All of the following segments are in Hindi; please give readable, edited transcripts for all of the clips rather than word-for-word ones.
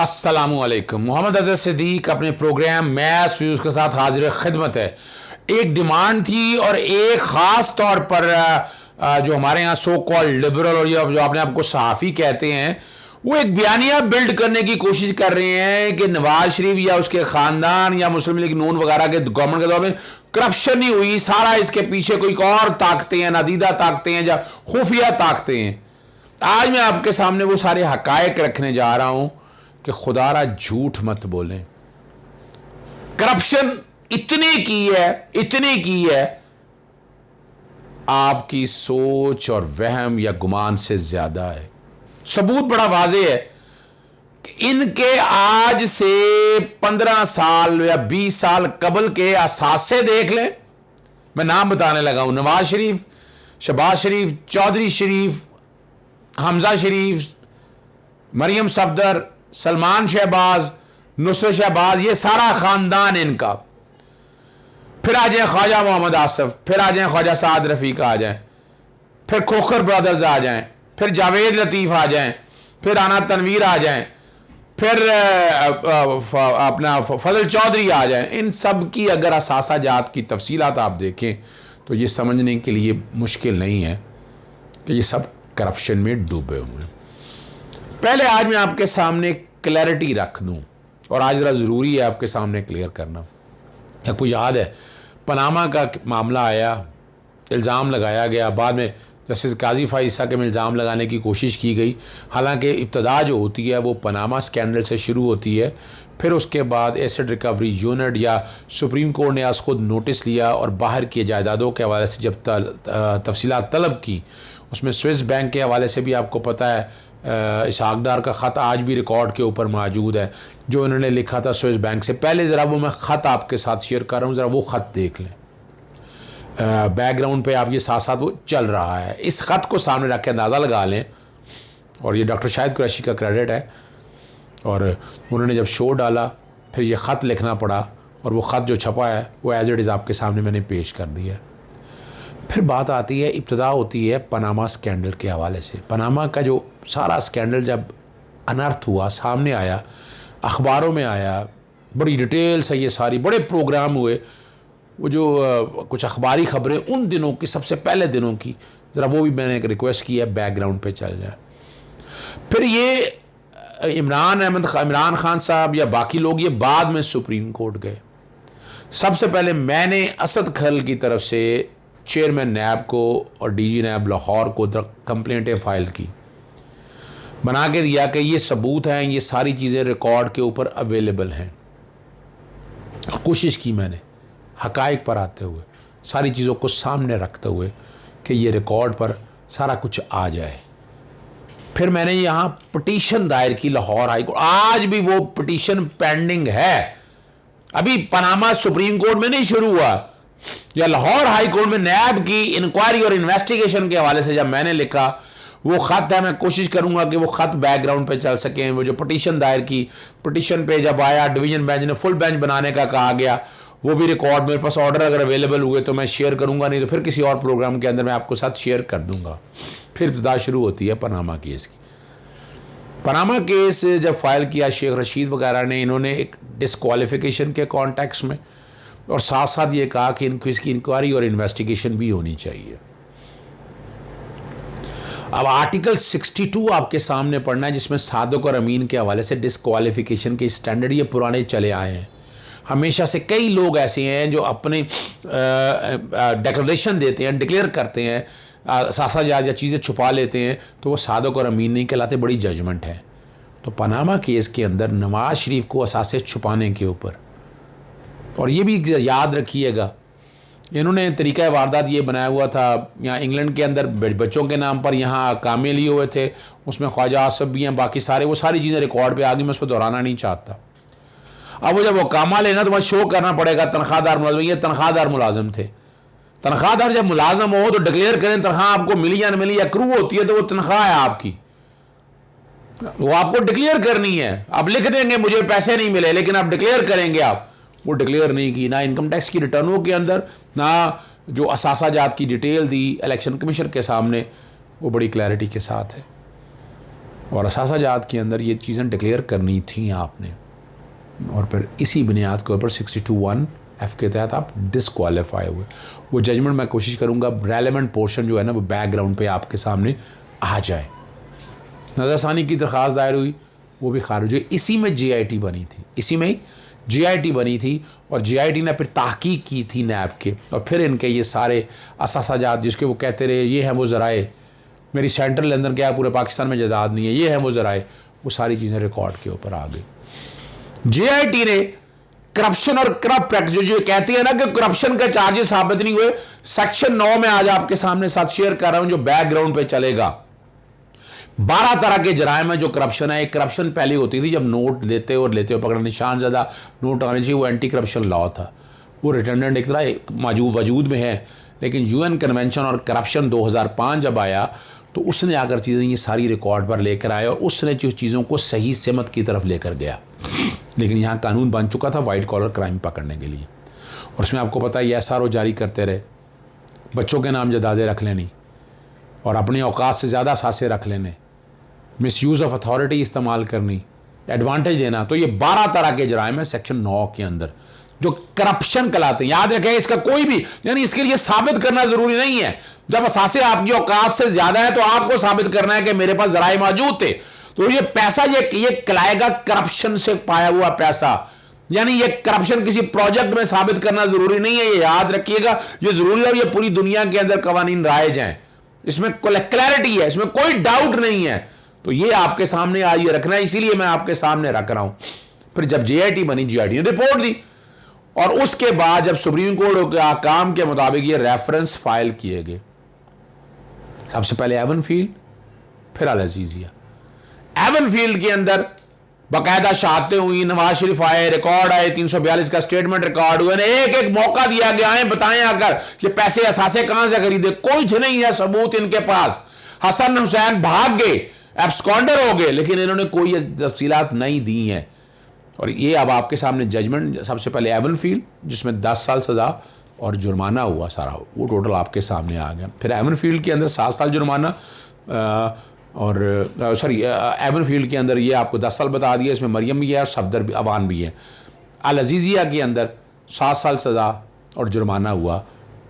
अस्सलामुअलैकुम। मोहम्मद अज़हर सिद्दीक अपने प्रोग्राम मैथ्स व्यूज़ के साथ हाजिर खिदमत है। एक डिमांड थी और एक ख़ास तौर पर जो हमारे यहाँ सो कॉल्ड लिबरल और जो अपने आप को सहाफ़ी कहते हैं, वो एक बयानिया बिल्ड करने की कोशिश कर रहे हैं कि नवाज शरीफ या उसके ख़ानदान या मुस्लिम लीग नून वगैरह के गवर्नमेंट के दौर में करप्शन नहीं हुई, सारा इसके पीछे कोई और ताकतें हैं, नादीदा ताकतें हैं या खुफिया ताकतें हैं। आज मैं आपके सामने वो सारे हकायक रखने जा रहा हूँ कि खुदारा झूठ मत बोलें। करप्शन इतनी की है आपकी सोच और वहम या गुमान से ज्यादा है। सबूत बड़ा वाज़ेह है कि इनके आज से 15 साल या 20 साल कबल के असासे देख लें। मैं नाम बताने लगा हूं, नवाज शरीफ, शहबाज शरीफ, चौधरी शरीफ, हमजा शरीफ, मरियम सफदर, सलमान शहबाज, नुसरत शहबाज, ये सारा खानदान इनका। फिर आ जाए ख्वाजा मोहम्मद आसिफ, फिर आ जाए ख्वाजा साद रफीक आ जाए, फिर खोखर ब्रदर्स आ जाएं, फिर जावेद लतीफ़ आ जाएं, फिर आना तनवीर आ जाएं, फिर अपना फजल चौधरी आ जाएं। इन सब की अगर असासा जात की तफसीलात आप देखें तो ये समझने के लिए मुश्किल नहीं है कि ये सब करप्शन में डूबे हुए हैं। पहले आज मैं आपके सामने क्लैरिटी रख दूं, और आज ज़रा ज़रूरी है आपके सामने क्लियर करना। आपको याद है पनामा का मामला आया, इल्ज़ाम लगाया गया, बाद में जस्टिस काजी फाइसा के में इल्ज़ाम लगाने की कोशिश की गई। हालांकि इब्तदा जो होती है वो पनामा स्कैंडल से शुरू होती है, फिर उसके बाद एसेट रिकवरी यूनिट या सुप्रीम कोर्ट ने आज खुद नोटिस लिया और बाहर की जायदादों के हवाले से जब तफसीलात तलब की, उसमें स्विस बैंक के हवाले से भी आपको पता है इसहाक डार का ख़त आज भी रिकॉर्ड के ऊपर मौजूद है जो इन्होंने लिखा था स्विस बैंक से। पहले ज़रा वो मैं ख़त आपके साथ शेयर कर रहा हूँ, ज़रा वो ख़त देख लें। बैकग्राउंड पे आप ये साथ साथ वो चल रहा है, इस ख़त को सामने रख के अंदाज़ा लगा लें। और ये डॉक्टर शाहिद कुरैशी का क्रेडिट है, और उन्होंने जब शो डाला फिर ये ख़त लिखना पड़ा, और वो ख़त जो छपा है वो एज इट इज़ आपके सामने मैंने पेश कर दिया है। फिर बात आती है, इब्तदा होती है पनामा स्कैंडल के हवाले से। पनामा का जो सारा स्कैंडल जब अनर्थ हुआ, सामने आया, अखबारों में आया, बड़ी डिटेल से ये सारी बड़े प्रोग्राम हुए, वो जो कुछ अखबारी ख़बरें उन दिनों की, सबसे पहले दिनों की, ज़रा वो भी मैंने एक रिक्वेस्ट की है बैकग्राउंड पे चल जाए। फिर ये इमरान खान साहब या बाकी लोग ये बाद में सुप्रीम कोर्ट गए। सबसे पहले मैंने असद खल की तरफ से चेयरमैन नैब को और डीजी नैब लाहौर को कंप्लेंटें फ़ाइल की, बना के दिया कि ये सबूत हैं, ये सारी चीज़ें रिकॉर्ड के ऊपर अवेलेबल हैं। कोशिश की मैंने हकायक पर आते हुए, सारी चीज़ों को सामने रखते हुए कि ये रिकॉर्ड पर सारा कुछ आ जाए। फिर मैंने यहाँ पिटीशन दायर की लाहौर हाई कोर्ट, आज भी वो पिटीशन पेंडिंग है, अभी पनामा सुप्रीम कोर्ट में नहीं शुरू हुआ, या लाहौर हाई कोर्ट में नैब की इंक्वायरी और इन्वेस्टिगेशन के हवाले से जब मैंने लिखा वो ख़त है। मैं कोशिश करूंगा कि वो ख़त बैकग्राउंड पे चल सकें। वो जो पिटीशन दायर की, पिटीशन पे जब आया डिवीजन बेंच ने फुल बेंच बनाने का कहा गया, वो भी रिकॉर्ड मेरे पास ऑर्डर अगर अवेलेबल हुए तो मैं शेयर करूंगा, नहीं तो फिर किसी और प्रोग्राम के अंदर मैं आपको साथ शेयर कर दूंगा। फिर इब्तिदा शुरू होती है पनामा केस की। पनामा केस जब फाइल किया शेख रशीद वगैरह ने, इन्होंने एक डिस्क्वालिफिकेशन के कॉन्टेक्स्ट में और साथ साथ ये कहा कि इनको इसकी इंक्वायरी और इन्वेस्टिगेशन भी होनी चाहिए। अब आर्टिकल 62 आपके सामने पढ़ना है, जिसमें सादिक और अमीन के हवाले से डिस्क्वालिफिकेशन के स्टैंडर्ड ये पुराने चले आए हैं। हमेशा से कई लोग ऐसे हैं जो अपने डिक्लेरेशन देते हैं, डिक्लेयर करते हैं, सासा जात या चीज़ें छुपा लेते हैं, तो वो सादिक और अमीन नहीं कहलाते, बड़ी जजमेंट है। तो पनामा केस के अंदर नवाज शरीफ को असासे छुपाने के ऊपर, और ये भी याद रखिएगा, इन्होंने तरीक़ा वारदात ये बनाया हुआ था, यहाँ इंग्लैंड के अंदर बच्चों के नाम पर यहाँ कामे लिए हुए थे, उसमें ख्वाजा आसिफ भी हैं, बाकी सारे, वो सारी चीज़ें रिकॉर्ड पे आ गई, मैं उस पर दोहराना नहीं चाहता। अब वो जब वो कामा लेना तो वह शो करना पड़ेगा तनख्वाहदार मुलाजिम, ये तनख्वाहदार मुलाजिम थे। तनख्वाहदार जब मुलाजिम हो तो डिक्लेयर करें तनख्वाह आपको मिली या न मिली, या क्रू होती है तो वो तनख्वाह है आपकी, वो आपको डिक्लेयर करनी है। आप लिख देंगे मुझे पैसे नहीं मिले, लेकिन आप डिक्लेयर करेंगे, आप वो डिक्लेयर नहीं की, ना इनकम टैक्स की रिटर्नों के अंदर, ना जो असासा जात की डिटेल दी इलेक्शन कमीशन के सामने, वो बड़ी क्लैरिटी के साथ है। और असासाजात के अंदर ये चीज़ें डिक्लेयर करनी थी आपने, और फिर इसी बुनियाद के ऊपर 62(1)(f) के तहत आप डिसक्वालीफाई हुए। वो जजमेंट मैं कोशिश करूँगा रेलेवेंट पोर्शन जो है ना वो बैकग्राउंड पे आपके सामने आ जाए। नज़रसानी की दरख्वास्त दायर हुई, वो भी खारिज हुई। इसी में JIT बनी थी, इसी में ही JIT बनी थी, और JIT ने फिर तहकीक की थी नैब के, और फिर इनके ये सारे असासाजात जिसके वो कहते रहे ये हैं वो ज़राए, मेरी सेंट्रल लंदन क्या पूरे पाकिस्तान में जायदाद नहीं है, ये है वो ज़राए, वो सारी चीज़ें रिकॉर्ड के ऊपर आ गई। JIT ने करप्शन और करप्ट प्रैक्टिस जो कहती है ना कि करप्शन के चार्जेस साबित नहीं हुए, सेक्शन 9 में आज आपके सामने साथ शेयर कर रहा हूं जो बैकग्राउंड पे चलेगा। 12 तरह के जराइम है जो करप्शन है। एक करप्शन पहले होती थी जब नोट लेते और लेते हो पकड़ निशान ज़्यादा नोट आने चाहिए, वो एंटी करप्शन लॉ था, वो रिटर्नेंट एक तरह वजूद में है। लेकिन UN कन्वेंशन और करप्शन 2005 जब आया तो उसने आकर चीज़ें ये सारी रिकॉर्ड पर लेकर आया, और उसने जो चीज़ों को सही सिमत की तरफ लेकर गया। लेकिन यहाँ कानून बन चुका था वाइट कॉलर क्राइम पकड़ने के लिए, और उसमें आपको पता है SRO जारी करते रहे, बच्चों के नाम जदादे रख लेनी और अपनी औकात से ज़्यादा सासे रख लेने, मिसयूज़ ऑफ अथॉरिटी इस्तेमाल करनी, एडवांटेज देना। तो ये 12 तरह के जराइम है सेक्शन 9 के अंदर जो करप्शन कहलाते हैं। याद रखें, इसका कोई भी यानी इसके लिए साबित करना जरूरी नहीं है। जब असासे आपकी औकात से ज्यादा है तो आपको साबित करना है कि मेरे पास जराए मौजूद थे। तो ये पैसा ये कहलाएगा करप्शन से पाया हुआ पैसा, यानी ये करप्शन किसी प्रोजेक्ट में साबित करना जरूरी नहीं है, ये याद रखिएगा, ये जरूरी है। और ये पूरी दुनिया के अंदर कवानीन राइज हैं, इसमें क्लैरिटी है, इसमें कोई डाउट नहीं है। तो ये आपके सामने आज ये रखना है, इसीलिए मैं आपके सामने रख रहा हूं। फिर जब JIT बनी, JIT ने रिपोर्ट दी, और उसके बाद जब सुप्रीम कोर्ट के अहकाम के मुताबिक ये रेफरेंस फाइल किए गए, सबसे पहले एवनफील्ड, फिर अल अजीजिया। एवनफील्ड के अंदर बाकायदा शहादतें हुई, नवाज शरीफ आए, रिकॉर्ड आए, 342 का स्टेटमेंट रिकॉर्ड हुए, एक एक मौका दिया गया है, बताएं आकर ये पैसे असासे कहां से खरीदे, कुछ नहीं है सबूत इनके पास। हसन हुसैन भाग गए, एब्सकॉन्डर हो गए, लेकिन इन्होंने कोई तफसीलात नहीं दी हैं। और ये अब आपके सामने जजमेंट, सबसे पहले एवनफील्ड जिसमें 10 साल सज़ा और जुर्माना हुआ सारा, वो टोटल आपके सामने आ गया। फिर एवनफील्ड के अंदर 7 साल जुर्माना, और एवनफील्ड के अंदर ये आपको 10 साल बता दिया, इसमें मरियम भी है और सफदर भी, अवान भी है। अल अजीजिया के अंदर 7 साल सज़ा और जुर्माना हुआ।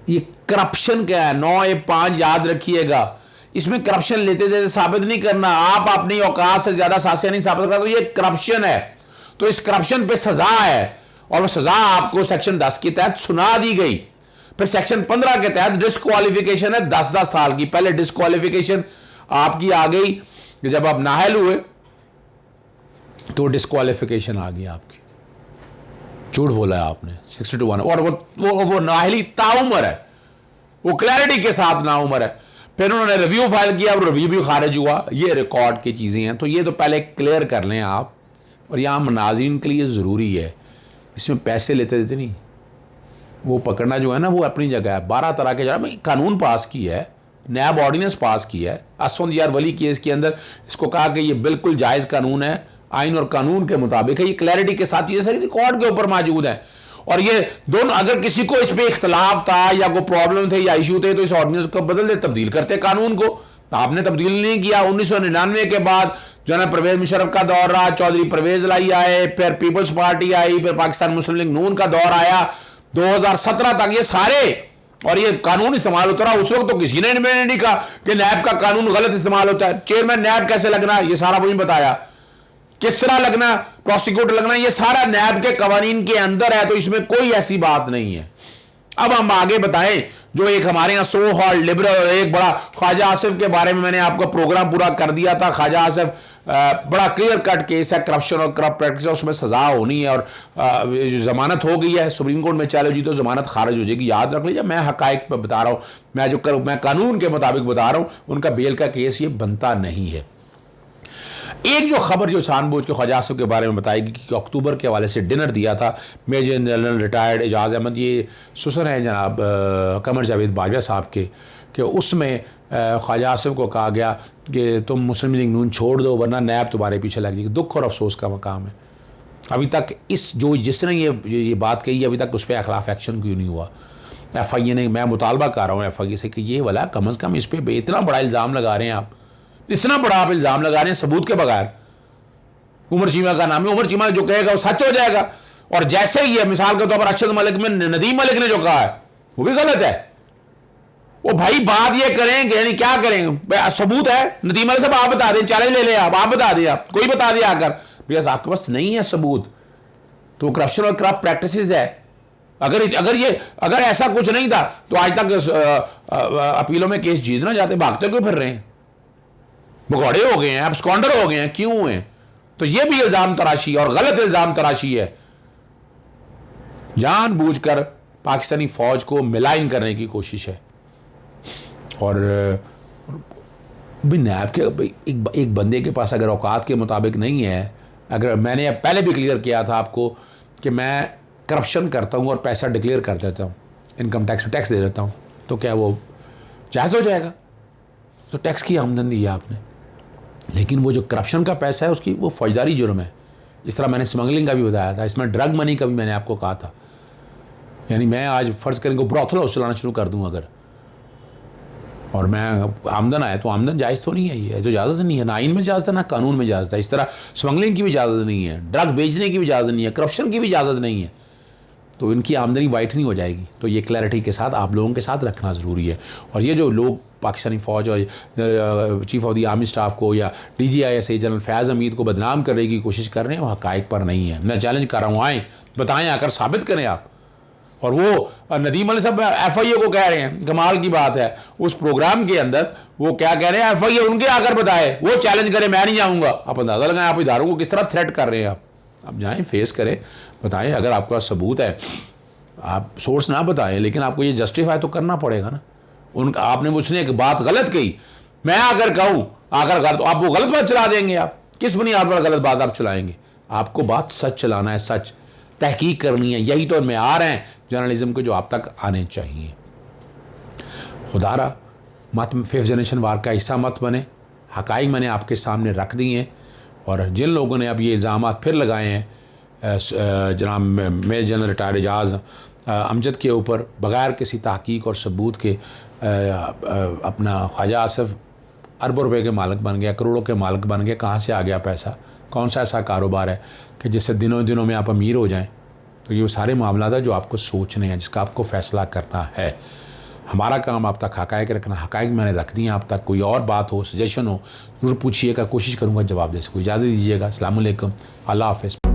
ये करप्शन क्या है, 9(5) याद रखिएगा, इसमें करप्शन लेते देते साबित नहीं करना, आप अपनी औकात से ज़्यादा सासे नहीं साबित करना, तो ये करप्शन है। तो इस करप्शन पे सजा है, और वह सजा आपको सेक्शन 10 के तहत सुना दी गई। फिर सेक्शन 15 के तहत डिस्क्वालिफिकेशन है 10-10 साल की। पहले डिस्क्वालिफिकेशन आपकी आ गई कि जब आप नाहल हुए तो डिस्क्वालिफिकेशन आ गई आपकी, झूठ बोला है आपने 62(1), और वो नाहली ताउमर है, वो क्लैरिटी के साथ नाउमर है। फिर उन्होंने रिव्यू फाइल किया और रिव्यू भी खारिज हुआ। ये रिकॉर्ड की चीज़ें हैं, तो ये तो पहले क्लियर कर लें आप। और यहाँ मनाज़रीन के लिए ज़रूरी है, इसमें पैसे लेते देते नहीं, वो पकड़ना जो है ना वो अपनी जगह है। 12 तरह के जरा कानून पास किया है, नैब ऑर्डिनेंस पास किया है। असफंदियार वली केस के अंदर इसको कहा कि ये बिल्कुल जायज़ कानून है, आइन और कानून के मुताबिक है, ये क्लैरिटी के साथ चीज़ें सारी रिकॉर्ड के ऊपर मौजूद है। और ये दोनों, अगर किसी को इस पर इख्तलाफ था या कोई प्रॉब्लम थे या इशू थे तो इस ऑर्डिनेंस को बदल दे, तब्दील करते कानून को। आपने तब्दील नहीं किया। 1999 के बाद जो है ना परवेज मुशर्रफ का दौर रहा, चौधरी परवेज लाई आए, फिर पीपल्स पार्टी आई, फिर पाकिस्तान मुस्लिम लीग नून का दौर आया 2017 तक, ये सारे, और ये कानून इस्तेमाल होता रहा। उस वक्त तो किसी ने नहीं कहा कि नैब का कानून गलत इस्तेमाल होता है। चेयरमैन नैब कैसे लगना, ये सारा वही बताया, किस तरह लगना, प्रोसिक्यूटर लगना, ये सारा नैब के कवानीन के अंदर है, तो इसमें कोई ऐसी बात नहीं है। अब हम आगे बताएं, जो एक हमारे यहाँ सो हॉल्ड लिबरल और एक बड़ा ख्वाजा आसिफ के बारे में मैंने आपका प्रोग्राम पूरा कर दिया था। ख्वाजा आसिफ बड़ा क्लियर कट केस है, करप्शन और करप्ट प्रैक्टिस है, उसमें सजा होनी है, और जमानत हो गई है, सुप्रीम कोर्ट में चलो जी तो जमानत खारिज हो जाएगी। याद रख लीजिए, मैं हकायक पर बता रहा हूँ, मैं कानून के मुताबिक बता रहा हूँ, उनका बेल का केस ये बनता नहीं है। एक जो खबर जो जानबूझ के ख्वाजा आसिफ के बारे में बताएगी कि अक्टूबर के हवाले से डिनर दिया था major general retired Ejaz Ahmad, ये ससुर हैं जनाब कमर जावेद बाजवा साहब के, कि उसमें ख्वाजा आसिफ को कहा गया कि तुम मुस्लिम लीग नून छोड़ दो वरना नैब तुम्हारे पीछे लग जाएगी। दुख और अफसोस का मकाम है, अभी तक जिसने ये बात कही अभी तक उस पर खिलाफ एक्शन क्यों नहीं हुआ। FIA ने, मैं मुतालबा कर रहा हूँ FIA से कि ये वाला कम अज़ कम इस पर इतना बड़ा इल्ज़ाम लगा रहे हैं आप, इतना बड़ा आप इल्ज़ाम लगा रहे हैं सबूत के बगैर। उमर चीमा का नाम है, उमर चीमा जो कहेगा वो सच हो जाएगा। और जैसे ही है, मिसाल के तौर पर अरशद मलिक में नदीम मलिक ने जो कहा है वो भी गलत है। वो भाई बात ये करें यानी क्या करें, सबूत है, नदीम मलिक साहब आप बता दें, चैलेंज ले लें, आप बता दें, आप कोई बता दें आकर, बिकॉज आपके पास नहीं है सबूत, तो करप्शन और करप्ट प्रैक्टिसेस है। अगर ऐसा कुछ नहीं था तो आज तक अपीलों में केस जीतना जाते, भागते क्यों फिर रहे हैं, भगौड़े हो गए हैं, एब्सकॉन्डर हो गए हैं, क्यों हैं? तो ये भी इल्जाम तराशी और गलत इल्जाम तराशी है, जानबूझकर पाकिस्तानी फौज को मिलाइन करने की कोशिश है। और भी नैब के एक बंदे के पास अगर औकात के मुताबिक नहीं है, अगर मैंने पहले भी क्लियर किया था आपको कि मैं करप्शन करता हूँ और पैसा डिक्लेयर कर देता हूँ, इनकम टैक्स में टैक्स दे देता हूँ, तो क्या वो जायज़ हो जाएगा? तो टैक्स की आमदन दी है आपने, लेकिन वो जो करप्शन का पैसा है उसकी वो फौजदारी जुर्म है। इस तरह मैंने स्मगलिंग का भी बताया था, इसमें ड्रग मनी का भी मैंने आपको कहा था। यानी मैं आज फ़र्ज़ करेंगे ब्रॉथल हाउस चलाना शुरू कर दूँ अगर, और मैं आमदन आया तो आमदन जायज़ तो नहीं है, ये तो इजाज़त नहीं है, ना आइन में इजाज़त है ना कानून में इजाज़त है। इस तरह स्मगलिंग की भी इजाज़त नहीं है, ड्रग बेचने की भी इजाज़त नहीं है, करप्शन की भी इजाज़त नहीं है, तो इनकी आमदनी वाइट नहीं हो जाएगी। तो ये क्लैरिटी के साथ आप लोगों के साथ रखना ज़रूरी है। और ये जो लोग पाकिस्तानी फ़ौज और chief of the army staff को या DGISA जनरल फैज़ हमीद को बदनाम करने की कोशिश कर रहे हैं, वो हक़ाइक़ पर नहीं है। मैं चैलेंज कर रहा हूँ, आएँ बताएँ, आकर साबित करें आप। और वो नदीम मलिक साहब FIA को कह रहे हैं, कमाल की बात है, उस प्रोग्राम के अंदर वो क्या कह रहे हैं, FIA उनके आकर बताए, वो चैलेंज करें, मैं नहीं जाऊँगा। आप अंदाज़ा लगाएं आप इदारों को किस तरह थ्रेट कर रहे हैं। आप जाएँ, फेस करें, बताएं, अगर आपके पास सबूत है, आप सोर्स ना बताएं, लेकिन आपको ये जस्टिफाई तो करना पड़ेगा ना। उनका आपने मुझसे एक बात गलत कही, मैं अगर कहूँ आकर तो आप वो गलत बात चला देंगे। आप किस बुनियाद पर गलत बात आप चलाएंगे? आपको बात सच चलाना है, सच तहकीक करनी है, यही तो मेयार हैं जर्नलिज्म के जो आप तक आने चाहिए। खुदारा मत 5th जनरेशन वार का हिस्सा मत बने, हक़ाइक़ मैंने आपके सामने रख दिए हैं। और जिन लोगों ने अब ये इल्ज़ाम फिर लगाए हैं जनाब मेजर जनरल रिटायर्ड एजाज़ अमजद के ऊपर बग़ैर किसी तहकीक और सबूत के, अपना ख्वाजा आसिफ अरबों रुपए के मालिक बन गया, करोड़ों के मालिक बन गया, कहाँ से आ गया पैसा? कौन सा ऐसा कारोबार है कि जिससे दिनों दिनों में आप अमीर हो जाएं? तो ये सारे मामला था जो आपको सोचने हैं, जिसका आपको फ़ैसला करना है। हमारा काम आप तक हक़ाइक़ रखना, हक़ाइक़ मैंने रख दिए आप तक। कोई और बात हो, सजेशन हो, ज़रूर पूछिएगा, कोशिश करूँगा जवाब दे सकूँ। इजाज़त दीजिएगा, अस्सलाम वालेकुम, अल्लाह हाफ़िज़।